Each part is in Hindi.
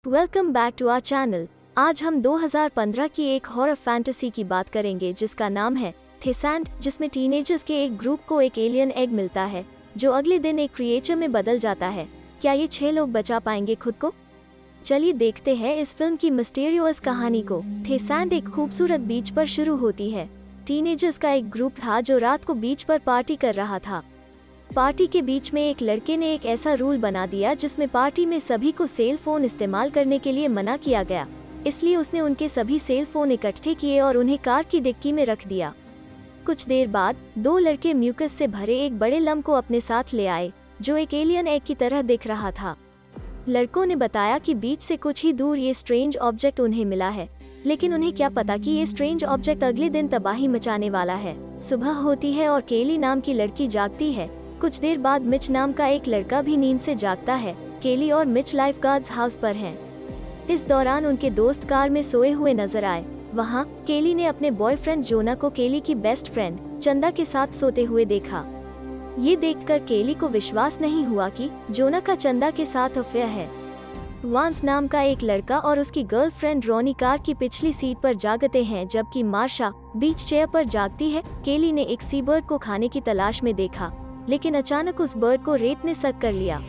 Welcome back to our channel. आज हम 2015 की एक हॉरर फैंटेसी की बात करेंगे जिसका नाम है थे सैंड, जिसमें टीनेजर्स के एक ग्रुप को एक एलियन एग मिलता है जो अगले दिन एक क्रिएचर में बदल जाता है। क्या ये 6 लोग बचा पाएंगे खुद को? चलिए देखते हैं इस फिल्म की मिस्टीरियस कहानी को। थे सैंड एक खूबसूरत बीच पर शुरू होती है। टीनेजर्स का एक ग्रुप था जो रात को बीच पर पार्टी कर रहा था। पार्टी के बीच में एक लड़के ने एक ऐसा रूल बना दिया जिसमें पार्टी में सभी को सेल फोन इस्तेमाल करने के लिए मना किया गया। इसलिए उसने उनके सभी सेल फोन इकट्ठे किए और उन्हें कार की डिक्की में रख दिया। कुछ देर बाद 2 लड़के म्यूकस से भरे एक बड़े लम्ब को अपने साथ ले आए जो एक एलियन एग की तरह दिख रहा था। लड़कों ने बताया कि बीच से कुछ ही दूर ये स्ट्रेंज ऑब्जेक्ट उन्हें मिला है, लेकिन उन्हें क्या पता कि ये स्ट्रेंज ऑब्जेक्ट अगले दिन तबाही मचाने वाला है। सुबह होती है और केली नाम की लड़की जागती है। कुछ देर बाद मिच नाम का एक लड़का भी नींद से जागता है। केली और मिच लाइफ गार्ड्स हाउस पर हैं। इस दौरान उनके दोस्त कार में सोए हुए नजर आए। वहाँ केली ने अपने बॉयफ्रेंड जोना को केली की बेस्ट फ्रेंड चंदा के साथ सोते हुए देखा। ये देखकर केली को विश्वास नहीं हुआ कि जोना का चंदा के साथ अफेयर है। वांस नाम का एक लड़का और उसकी गर्लफ्रेंड रोनी कार की पिछली सीट पर जागते हैं, जबकि मार्शा बीच चेयर पर जागती है। केली ने एक सी बर्ड को खाने की तलाश में देखा, लेकिन अचानक उस बर्ड को रेत ने सक कर लिया।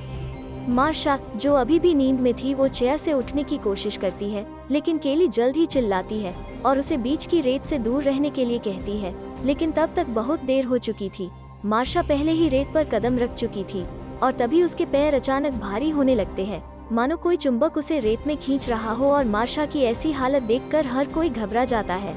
मार्शा, जो अभी भी नींद में थी, वो चेयर से उठने की कोशिश करती है, लेकिन केली जल्द ही चिल्लाती है और उसे बीच की रेत से दूर रहने के लिए कहती है, लेकिन तब तक बहुत देर हो चुकी थी। मार्शा पहले ही रेत पर कदम रख चुकी थी और तभी उसके पैर अचानक भारी होने लगते हैं, मानो कोई चुंबक उसे रेत में खींच रहा हो। और मार्शा की ऐसी हालत देखकर हर कोई घबरा जाता है।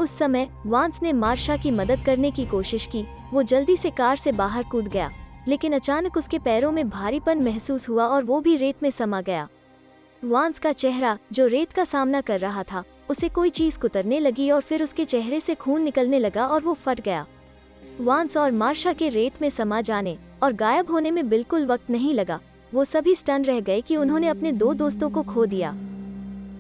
उस समय वांस ने मार्शा की मदद करने की कोशिश की। वो जल्दी से कार से बाहर कूद गया, लेकिन अचानक उसके पैरों में भारीपन महसूस हुआ और वो भी रेत में समा गया। वांस का चेहरा, जो रेत का सामना कर रहा था, उसे कोई चीज कुतरने लगी और फिर उसके चेहरे से खून निकलने लगा और वो फट गया। वांस और मार्शा के रेत में समा जाने और गायब होने में बिल्कुल वक्त नहीं लगा। वो सभी स्टन रह गए कि उन्होंने अपने 2 दोस्तों को खो दिया।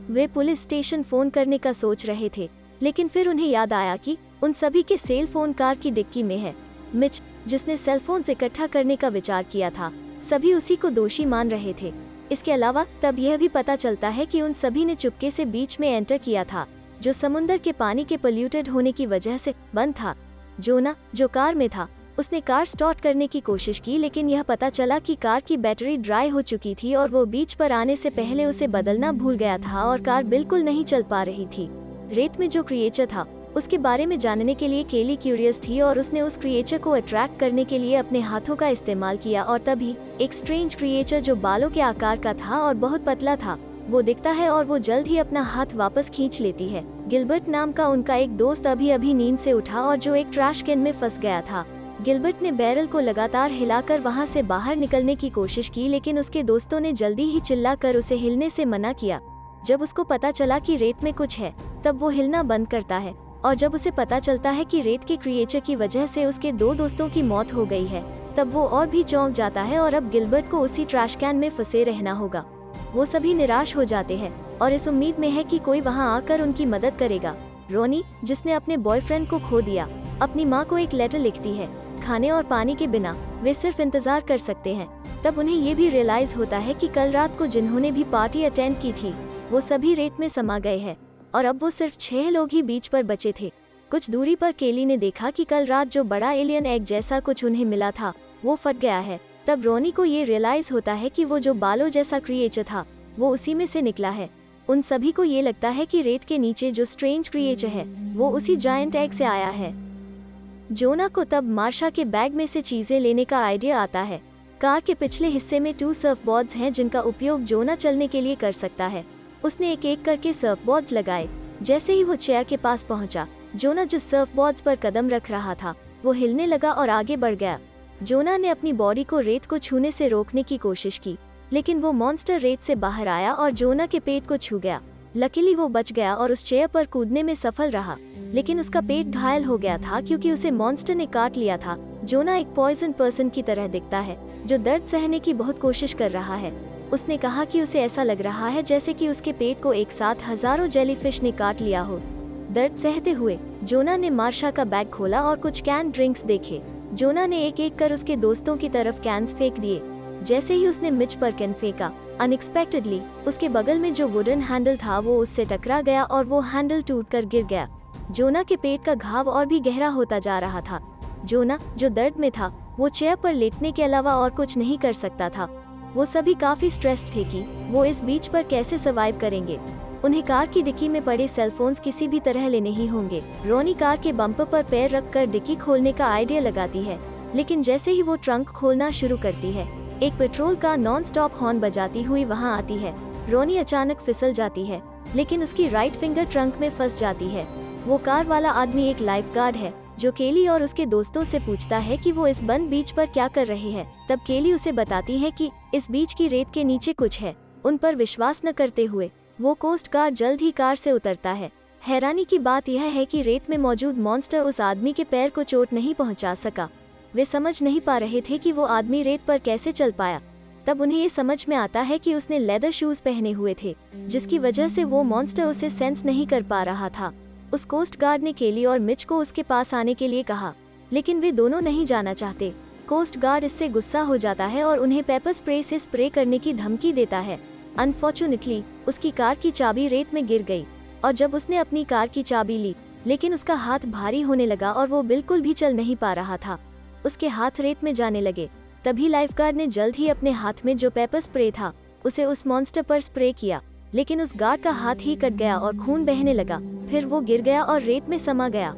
वे पुलिस स्टेशन फोन करने का सोच रहे थे, लेकिन फिर उन्हें याद आया कि उन सभी के सेल फोन कार की डिक्की में है। मिच, जिसने सेल फोन इकट्ठा करने का विचार किया था, सभी उसी को दोषी मान रहे थे। इसके अलावा तब यह भी पता चलता है कि उन सभी ने चुपके से बीच में एंटर किया था, जो समुद्र के पानी के पोल्यूटेड होने की वजह से बंद था। जोना, जो कार में था, उसने कार स्टार्ट करने की कोशिश की, लेकिन यह पता चला कि कार की बैटरी ड्राई हो चुकी थी और वो बीच पर आने से पहले उसे बदलना भूल गया था और कार बिल्कुल नहीं चल पा रही थी। रेत में जो क्रिएचर था उसके बारे में जानने के लिए केली क्यूरियस थी और उसने उस क्रिएचर को अट्रैक्ट करने के लिए अपने हाथों का इस्तेमाल किया। और तभी एक स्ट्रेंज क्रिएचर जो बालों के आकार का था और बहुत पतला था, वो दिखता है और वो जल्द ही अपना हाथ वापस खींच लेती है। गिलबर्ट नाम का उनका एक दोस्त अभी नींद से उठा और जो एक ट्रैश कैन में फंस गया था। गिलबर्ट ने बैरल को लगातार हिलाकर वहां से बाहर निकलने की कोशिश की, लेकिन उसके दोस्तों ने जल्दी ही चिल्लाकर उसे हिलने से मना किया। जब उसको पता चला कि रेत में कुछ है, तब वो हिलना बंद करता है और जब उसे पता चलता है कि रेत के क्रिएचर की वजह से उसके 2 दोस्तों की मौत हो गई है, तब वो और भी चौंक जाता है और अब गिलबर्ट को उसी ट्रैश कैन में फंसे रहना होगा। वो सभी निराश हो जाते हैं और इस उम्मीद में है कि कोई वहां आकर उनकी मदद करेगा। रोनी, जिसने अपने बॉयफ्रेंड को खो दिया, अपनी माँ को एक लेटर लिखती है। खाने और पानी के बिना वे सिर्फ इंतजार कर सकते हैं। तब उन्हें ये भी रियलाइज होता है कि कल रात को जिन्होंने भी पार्टी अटेंड की थी, वो सभी रेत में समा गए हैं और अब वो सिर्फ 6 लोग ही बीच पर बचे थे। कुछ दूरी पर केली ने देखा कि कल रात जो बड़ा एलियन एग जैसा कुछ उन्हें मिला था, वो फट गया है। तब रोनी को ये रियलाइज होता है कि वो जो बालों जैसा क्रिएचर था, वो उसी में से निकला है। उन सभी को ये लगता है कि रेत के नीचे जो स्ट्रेंज क्रिएचर है, वो उसी जायंट एग से आया है। जोना को तब मार्शा के बैग में से चीजें लेने का आइडिया आता है। कार के पिछले हिस्से में 2 सर्फबोर्ड्स हैं जिनका उपयोग जोना चलने के लिए कर सकता है। उसने एक एक करके सर्फबोर्ड्स लगाए। जैसे ही वो चेयर के पास पहुंचा, जोना जिस सर्फबोर्ड्स पर कदम रख रहा था, वो हिलने लगा और आगे बढ़ गया। जोना ने अपनी बॉडी को रेत को छूने से रोकने की कोशिश की, लेकिन वो मॉन्स्टर रेत से बाहर आया और जोना के पेट को छू गया। लकीली वो बच गया और उस चेयर पर कूदने में सफल रहा, लेकिन उसका पेट घायल हो गया था क्योंकि उसे मॉन्स्टर ने काट लिया था। जोना एक पॉइजन पर्सन की तरह दिखता है जो दर्द सहने की बहुत कोशिश कर रहा है। उसने कहा कि उसे ऐसा लग रहा है जैसे कि उसके पेट को एक साथ हजारों जेलीफिश ने काट लिया हो। दर्द सहते हुए जोना ने मार्शा का बैग खोला और कुछ कैन ड्रिंक्स देखे। जोना ने एक एक कर उसके दोस्तों की तरफ कैन्स फेंक दिए। जैसे ही उसने मिच पर कैन फेंका, अनएक्सपेक्टेडली उसके बगल में जो वुडन हैंडल था वो उससे टकरा गया और वो हैंडल टूटकर गिर गया। जोना के पेट का घाव और भी गहरा होता जा रहा था। जोना, जो दर्द में था, वो चेयर पर लेटने के अलावा और कुछ नहीं कर सकता था। वो सभी काफी स्ट्रेस्ड थे कि वो इस बीच पर कैसे सर्वाइव करेंगे। उन्हें कार की डिक्की में पड़े सेलफोन्स किसी भी तरह लेने ही होंगे। रोनी कार के बम्पर पर पैर रखकर डिक्की खोलने का आइडिया लगाती है, लेकिन जैसे ही वो ट्रंक खोलना शुरू करती है, एक petrol car non stop horn बजाती हुई वहां आती है। रोनी अचानक फिसल जाती है, लेकिन उसकी राइट फिंगर ट्रंक में फंस जाती है। वो कार वाला आदमी एक लाइफगार्ड है जो केली और उसके दोस्तों से पूछता है कि वो इस बंद बीच पर क्या कर रहे हैं। तब केली उसे बताती है कि इस बीच की रेत के नीचे कुछ है। उन पर विश्वास न करते हुए वो कोस्ट गार्ड जल्द ही कार से उतरता है। हैरानी की बात यह है कि रेत में मौजूद मॉन्स्टर उस आदमी के पैर को चोट नहीं पहुंचा सका। वे समझ नहीं पा रहे थे कि वो आदमी रेत पर कैसे चल पाया। तब उन्हें ये समझ में आता है कि उसने लेदर शूज पहने हुए थे, जिसकी वजह से वो मॉन्स्टर उसे सेंस नहीं कर पा रहा था। उस कोस्ट गार्ड ने केली और मिच को उसके पास आने के लिए कहा, लेकिन वे दोनों नहीं जाना चाहते। कोस्ट गार्ड इससे गुस्सा हो जाता है और उन्हें पेपर स्प्रे से स्प्रे करने की धमकी देता है। अनफॉर्चुनेटली उसकी कार की चाबी रेत में गिर गई और जब उसने अपनी कार की चाबी ली, लेकिन उसका हाथ भारी होने लगा और वो बिल्कुल भी चल नहीं पा रहा था। उसके हाथ रेत में जाने लगे। तभी लाइफगार्ड ने जल्द ही अपने हाथ में जो पेपर स्प्रे था उसे उस मॉन्स्टर पर स्प्रे किया, लेकिन उस गार्ड का हाथ ही कट गया और खून बहने लगा। फिर वो गिर गया और रेत में समा गया।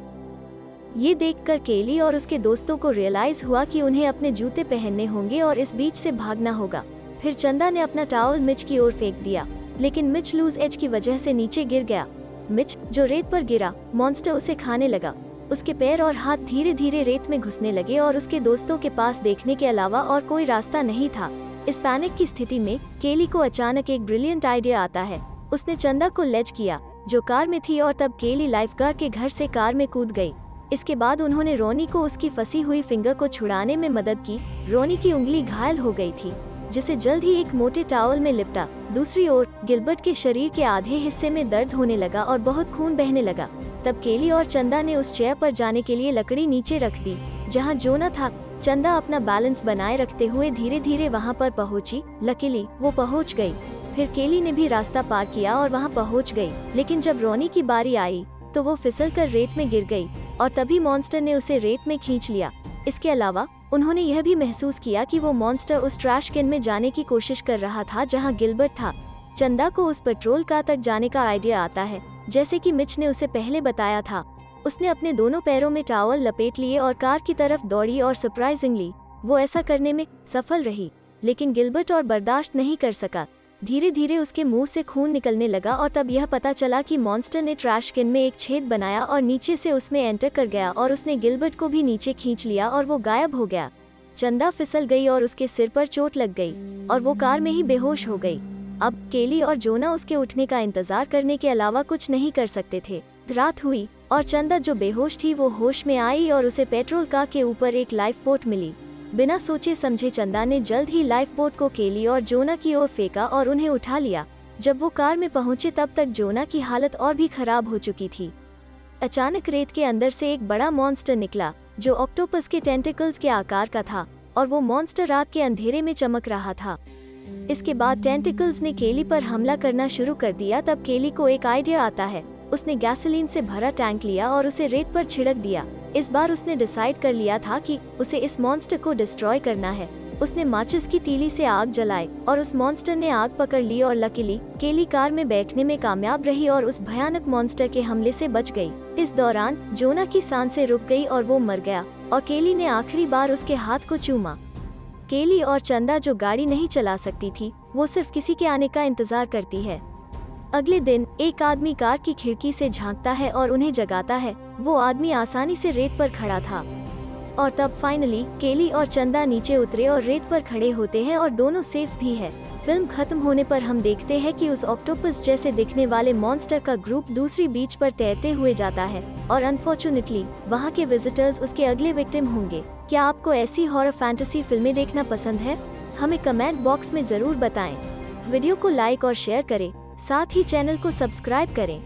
ये देखकर केली और उसके दोस्तों को रियलाइज हुआ कि उन्हें अपने जूते पहनने होंगे और इस बीच से भागना होगा। फिर चंदा ने अपना टॉवल मिच की ओर फेंक दिया, लेकिन मिच लूज एज की वजह से नीचे गिर गया। मिच जो रेत पर गिरा, मॉन्स्टर उसे खाने लगा। उसके पैर और हाथ धीरे धीरे रेत में घुसने लगे और उसके दोस्तों के पास देखने के अलावा और कोई रास्ता नहीं था। इस पैनिक की स्थिति में केली को अचानक एक ब्रिलियंट आइडिया आता है। उसने चंदा को लेज किया जो कार में थी और तब केली लाइफगार्ड के घर से कार में कूद गई। इसके बाद उन्होंने रोनी को उसकी फंसी हुई फिंगर को छुड़ाने में मदद की। रोनी की उंगली घायल हो गई थी, जिसे जल्द ही एक मोटे टॉवल में लिपटा। दूसरी ओर गिलबर्ट के शरीर के आधे हिस्से में दर्द होने लगा और बहुत खून बहने लगा। तब केली और चंदा ने उस चेयर पर जाने के लिए लकड़ी नीचे रख दी जहां जोना था। चंदा अपना बैलेंस बनाए रखते हुए धीरे धीरे वहां पर पहुंची। लकीली वो पहुंच गई। फिर केली ने भी रास्ता पार किया और वहां पहुंच गई, लेकिन जब रोनी की बारी आई तो वो फिसलकर रेत में गिर गई और तभी मॉन्स्टर ने उसे रेत में खींच लिया। इसके अलावा उन्होंने यह भी महसूस किया कि वो मॉन्स्टर उस ट्रैश कैन में जाने की कोशिश कर रहा था जहां गिलबर्ट था। चंदा को उस पेट्रोल कार तक जाने का आइडिया आता है, जैसे कि मिच ने उसे पहले बताया था। उसने अपने दोनों पैरों में टॉवल लपेट लिए और कार की तरफ दौड़ी और सरप्राइजिंगली वो ऐसा करने में सफल रही, लेकिन गिलबर्ट और बर्दाश्त नहीं कर सका। धीरे धीरे उसके मुंह से खून निकलने लगा और तब यह पता चला कि मॉन्स्टर ने ट्रैश कैन में एक छेद बनाया और नीचे से उसमें एंटर कर गया और उसने गिलबर्ट को भी नीचे खींच लिया और वो गायब हो गया। चंदा फिसल गई और उसके सिर पर चोट लग गई और वो कार में ही बेहोश हो गई। अब केली और जोना उसके उठने का इंतजार करने के अलावा कुछ नहीं कर सकते थे। रात हुई और चंदा जो बेहोश थी वो होश में आई और उसे पेट्रोल कार के ऊपर एक लाइफ बोट मिली। बिना सोचे समझे चंदा ने जल्द ही लाइफ बोट को केली और जोना की ओर फेंका और उन्हें उठा लिया। जब वो कार में पहुंचे तब तक जोना की हालत और भी खराब हो चुकी थी। अचानक रेत के अंदर से एक बड़ा मॉन्स्टर निकला जो ऑक्टोपस के टेंटिकल्स के आकार का था और वो मॉन्स्टर रात के अंधेरे में चमक रहा था। इसके बाद टेंटिकल्स ने केली पर हमला करना शुरू कर दिया। तब केली को एक आइडिया आता है। उसने गैसोलीन से भरा टैंक लिया और उसे रेत पर छिड़क दिया। इस बार उसने डिसाइड कर लिया था कि उसे इस मॉन्स्टर को डिस्ट्रॉय करना है। उसने माचिस की तीली से आग जलाई और उस मॉन्स्टर ने आग पकड़ ली और लकीली केली कार में बैठने में कामयाब रही और उस भयानक मॉन्स्टर के हमले से बच गई। इस दौरान जोना की सांसें रुक गई और वो मर गया और केली ने आखिरी बार उसके हाथ को चूमा। केली और चंदा जो गाड़ी नहीं चला सकती थी, वो सिर्फ किसी के आने का इंतजार करती है। अगले दिन एक आदमी कार की खिड़की से झांकता है और उन्हें जगाता है। वो आदमी आसानी से रेत पर खड़ा था और तब फाइनली केली और चंदा नीचे उतरे और रेत पर खड़े होते हैं और दोनों सेफ भी है। फिल्म खत्म होने पर हम देखते हैं कि उस ऑक्टोपस जैसे दिखने वाले मॉन्स्टर का ग्रुप दूसरी बीच पर तैरते हुए जाता है और अनफॉर्चुनेटली वहाँ के विजिटर्स उसके अगले विक्टिम होंगे। क्या आपको ऐसी हॉरर फैंटेसी फिल्में देखना पसंद है? हमें कमेंट बॉक्स में जरूर बताएं। वीडियो को लाइक और शेयर करें, साथ ही चैनल को सब्सक्राइब करें।